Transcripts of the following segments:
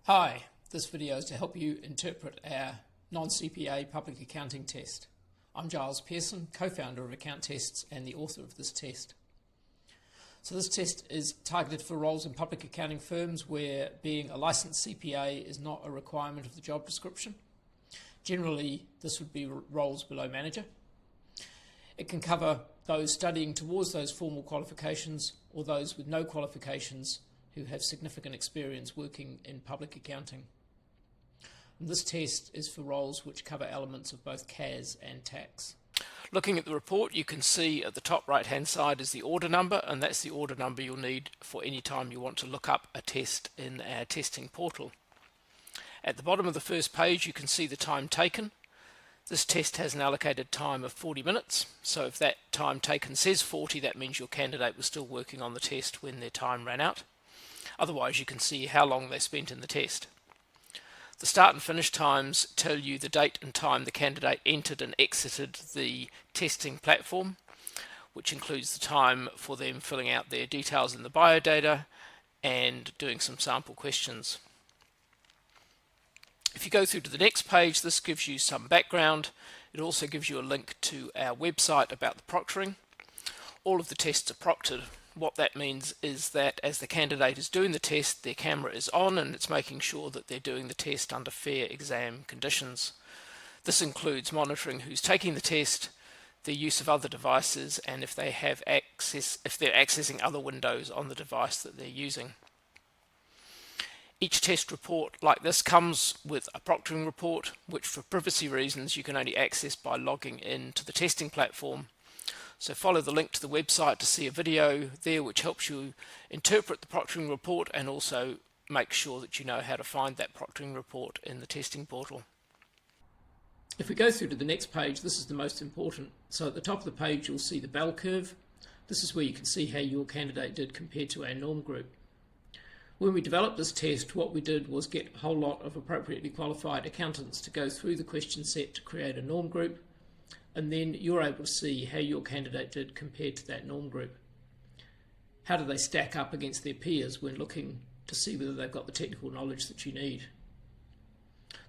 Hi, this video is to help you interpret our non-CPA public accounting test. I'm Giles Pearson, co-founder of Account Tests and the author of this test. So this test is targeted for roles in public accounting firms where being a licensed CPA is not a requirement of the job description. Generally, this would be roles below manager. It can cover those studying towards those formal qualifications or those with no qualifications who have significant experience working in public accounting. And this test is for roles which cover elements of both CAS and tax. Looking at the report, you can see at the top right hand side is the order number, and that's the order number you'll need for any time you want to look up a test in our testing portal. At the bottom of the first page you can see the time taken. This test has an allocated time of 40 minutes, so if that time taken says 40, that means your candidate was still working on the test when their time ran out. Otherwise you can see how long they spent in the test. The start and finish times tell you the date and time the candidate entered and exited the testing platform, which includes the time for them filling out their details in the biodata and doing some sample questions. If you go through to the next page, this gives you some background. It also gives you a link to our website about the proctoring. All of the tests are proctored. What that means is that as the candidate is doing the test, their camera is on and it's making sure that they're doing the test under fair exam conditions. This includes monitoring who's taking the test, the use of other devices, and if they're accessing other windows on the device that they're using. Each test report like this comes with a proctoring report, which for privacy reasons you can only access by logging in to the testing platform. So follow the link to the website to see a video there which helps you interpret the proctoring report and also make sure that you know how to find that proctoring report in the testing portal. If we go through to the next page, this is the most important. So at the top of the page you'll see the bell curve. This is where you can see how your candidate did compared to our norm group. When we developed this test, what we did was get a whole lot of appropriately qualified accountants to go through the question set to create a norm group, and then you're able to see how your candidate did compared to that norm group. How do they stack up against their peers when looking to see whether they've got the technical knowledge that you need?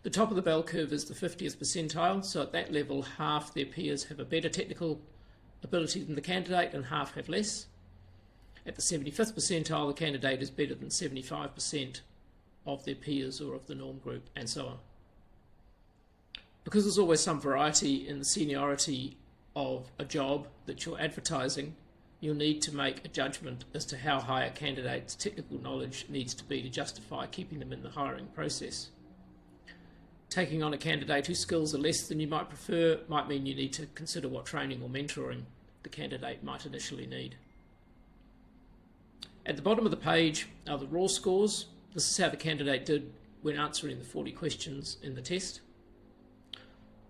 The top of the bell curve is the 50th percentile, so at that level half their peers have a better technical ability than the candidate and half have less. At the 75th percentile, the candidate is better than 75% of their peers or of the norm group, and so on. Because there's always some variety in the seniority of a job that you're advertising, you'll need to make a judgment as to how high a candidate's technical knowledge needs to be to justify keeping them in the hiring process. Taking on a candidate whose skills are less than you might prefer might mean you need to consider what training or mentoring the candidate might initially need. At the bottom of the page are the raw scores. This is how the candidate did when answering the 40 questions in the test.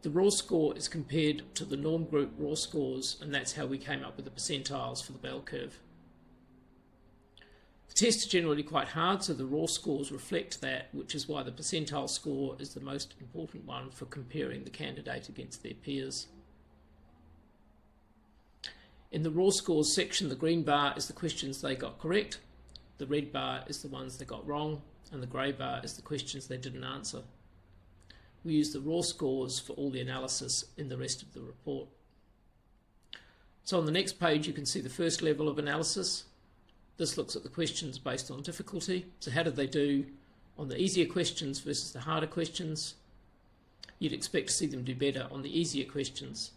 The raw score is compared to the norm group raw scores, and that's how we came up with the percentiles for the bell curve. The test is generally quite hard, so the raw scores reflect that, which is why the percentile score is the most important one for comparing the candidate against their peers. In the raw scores section, the green bar is the questions they got correct, the red bar is the ones they got wrong, and the grey bar is the questions they didn't answer. We use the raw scores for all the analysis in the rest of the report. So on the next page you can see the first level of analysis. This looks at the questions based on difficulty. So how did they do on the easier questions versus the harder questions? You'd expect to see them do better on the easier questions.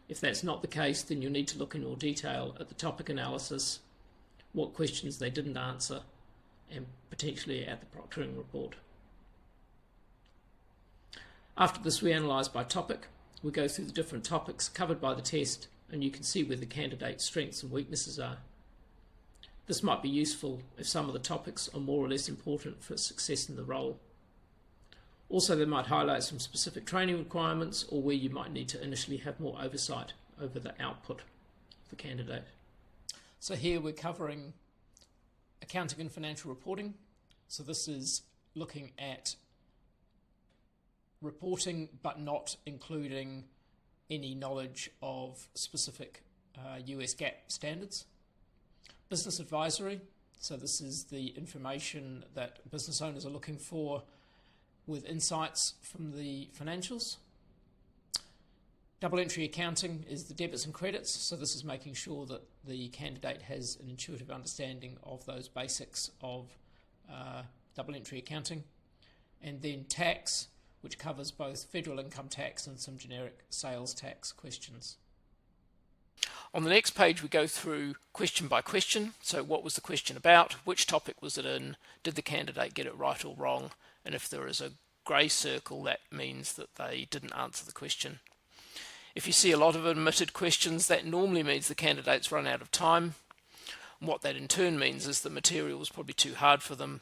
If that's not the case, then you'll need to look in more detail at the topic analysis, what questions they didn't answer, and potentially at the proctoring report. After this, we analyse by topic. We go through the different topics covered by the test, and you can see where the candidate's strengths and weaknesses are. This might be useful if some of the topics are more or less important for success in the role. Also, they might highlight some specific training requirements or where you might need to initially have more oversight over the output of the candidate. So here we're covering accounting and financial reporting. So this is looking at reporting but not including any knowledge of specific US GAAP standards. Business advisory, So this is the information that business owners are looking for with insights from the financials. Double entry accounting is the debits and credits, so this is making sure that the candidate has an intuitive understanding of those basics of double entry accounting. And then tax, which covers both federal income tax and some generic sales tax questions. On the next page we go through question by question. So what was the question about? Which topic was it in? Did the candidate get it right or wrong? And if there is a grey circle, that means that they didn't answer the question. If you see a lot of omitted questions, that normally means the candidate's run out of time. And what that in turn means is the material was probably too hard for them.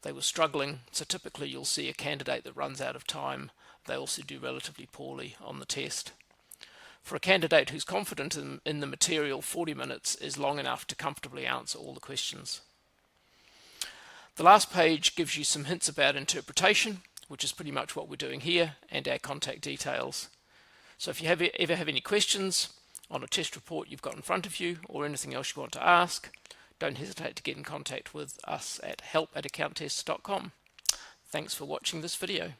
They were struggling, so typically you'll see a candidate that runs out of time. They also do relatively poorly on the test. For a candidate who's confident in the material, 40 minutes is long enough to comfortably answer all the questions. The last page gives you some hints about interpretation, which is pretty much what we're doing here, and our contact details. So if you ever have any questions on a test report you've got in front of you, or anything else you want to ask, don't hesitate to get in contact with us at help@accounttests.com. Thanks for watching this video.